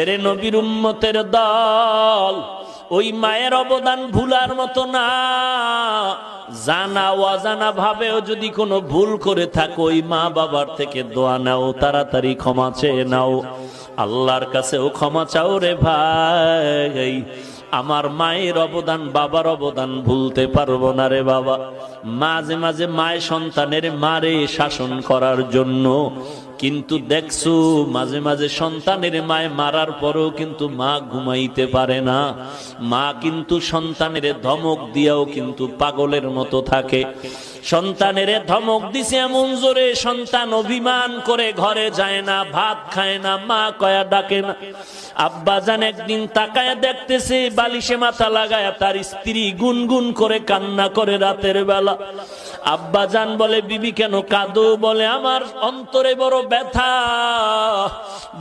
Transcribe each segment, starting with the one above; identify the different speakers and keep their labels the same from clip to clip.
Speaker 1: এরে নবীর উম্মতের দল, ওই মায়ের অবদান ভুলার মতো না। জানা অজানা ভাবেও যদি কোনো ভুল করে থাকো, ওই মা বাবার থেকে দোয়া নাও, তাড়াতাড়ি ক্ষমা চেয়ে নাও, আল্লাহর কাছেও ক্ষমা চাও রে ভাই। আমার মায়ের অবদান, বাবার অবদান ভুলতে পারবো না রে বাবা। মাঝে মাঝে মায়ের সন্তানের মারে শাসন করার জন্য, কিন্তু দেখছো মাঝে মাঝে সন্তানের মায়ে মারার পরেও কিন্তু মা ঘুমাইতে পারে না। মা কিন্তু সন্তানের ধমক দিয়াও কিন্তু পাগলের মতো থাকে। সন্তানের ধমক দিছে এমন জোরে, সন্তান অভিমান করে ঘরে যায় না, ভাত খায় না, মা কয়া ডাকে না। আব্বাজান একদিন তাকায় দেখতেছে বালিশে মাথা লাগায় তার স্ত্রী গুনগুন করে কান্না করে রাতের বেলা। আব্বাজান বলে, বিবি কেন কাঁদো? বলে, আমার অন্তরে বড় ব্যথা।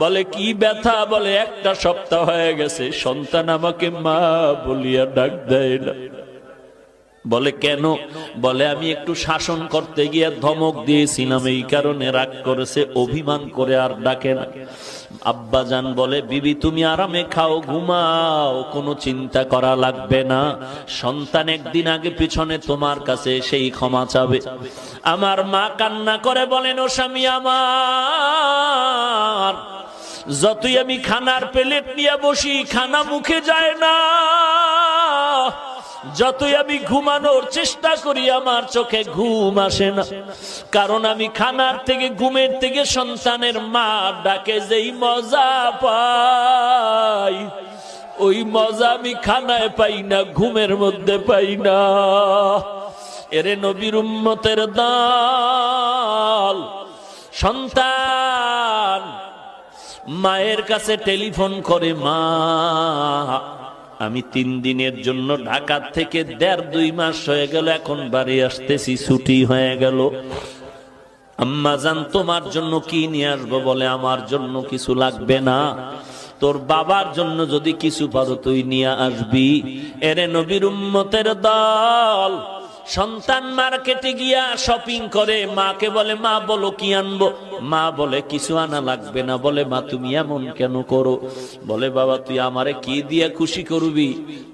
Speaker 1: বলে, কি ব্যথা? বলে, একটা সপ্তাহ হয়ে গেছে সন্তান আমাকে মা বলিয়া ডাক দেয় না। বলে, কেন? বলে, আমি একটু শাসন করতে গিয়ে ধমক দিয়েছিলাম, এই কারণে রাগ করেছে, অভিমান করে আর ডাকে না। আব্বাজান বলে, বিবি তুমি আরামে খাও, ঘুমাও, কোনো চিন্তা করা লাগবে না। সন্তান একদিন আগে পিছনে তোমার কাছে সেই ক্ষমা চাবে। আমার মা কান্না করে বলেন, ও স্বামী আমার, যতই আমি খানার প্লেট নিয়ে বসি, খানা মুখে যায় না। যতই আমি ঘুমানোর চেষ্টা করি, আমার চোখে ঘুম আসে না। কারণ আমি খানার থেকে, ঘুমের থেকে সন্তানের মা ডাকে যেই মজা পাই, ওই মজা আমি খানায় পাই না, ঘুমের মধ্যে পাই না। এরে নবীর উম্মতের দল, সন্তান মায়ের কাছে টেলিফোন করে, মা আমি 3 দিনের জন্য ঢাকা থেকে 1.5-2 মাস হয়ে গেল, এখন বাড়ি আসতেছি, ছুটি হয়ে গেল। আম্মা জান তোমার জন্য কি নিয়ে আসবো? বলে, আমার জন্য কিছু লাগবে না, তোর বাবার জন্য যদি কিছু পারো তুই নিয়ে আসবি। এরে নবীর উম্মতের দল, সন্তান মার্কেটে গিয়া শপিং করে, মাকে বলে, মা বলো কি আনবো? মা বলে, কিছু আনা লাগবে না। বলে, মা তুমি এমন কেন করো? বলে, বাবা তুই আমারে কি দিয়ে খুশি করবি?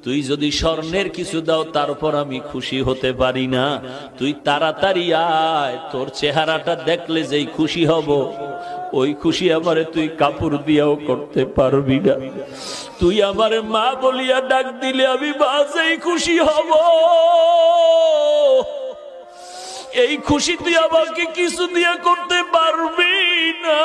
Speaker 1: তুই যদি স্বর্ণের কিছু দাও তারপর আমি খুশি হতে পারি না। তুই তাড়াতাড়ি আয়, তোর চেহারাটা দেখলে যেই খুশি হব, ওই খুশি আমারে তুই কাপড় দিয়াও করতে পারবি না। তুই আমারে মা বলিয়া ডাক দিলে আমি বাজেই খুশি হব। এই খুশি তুই আমাকে কিছু দিয়ে করতে পারবি না।